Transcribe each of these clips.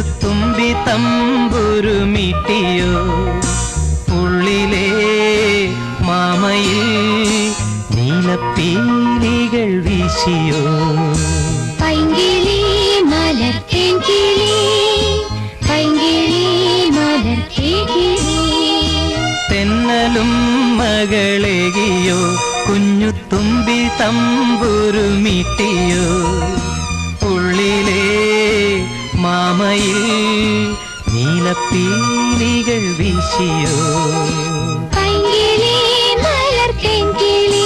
കുഞ്ഞുതുമ്പി തമ്പുരുമിട്ടിയോ ഉള്ളിലെ മാമയിൽ നീലപ്പീലികൾ വീശിയോ പൈങ്കിളി മലർത്തേൻ കിളി പൈങ്കിളി മലർത്തേൻ കിളി തെന്നലും മകളെകിയോ കുഞ്ഞുതുമ്പി തമ്പുരുമിട്ടിയോ ഉള്ളിലെ മാമയിൽ നീലപ്പീലികൾ വീശിയോ പൈങ്കിളി മലർത്തേൻ കിളി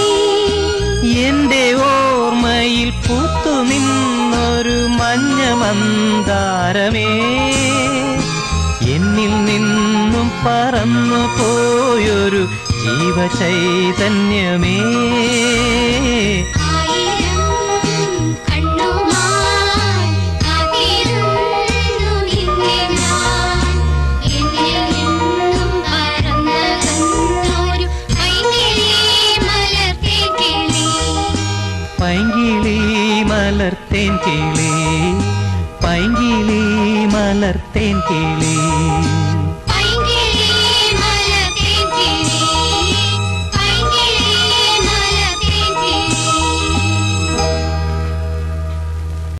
എന്റെ ഓർമ്മയിൽ പൂത്തു നിന്നൊരു മഞ്ഞ മന്ദാരമേ എന്നിൽ നിന്നും പറന്നു പോയൊരു ജീവചൈതന്യമേ പൈങ്കിളി മലർത്തേൻ കിളി പൈങ്കിളി മലർത്തേൻ കിളി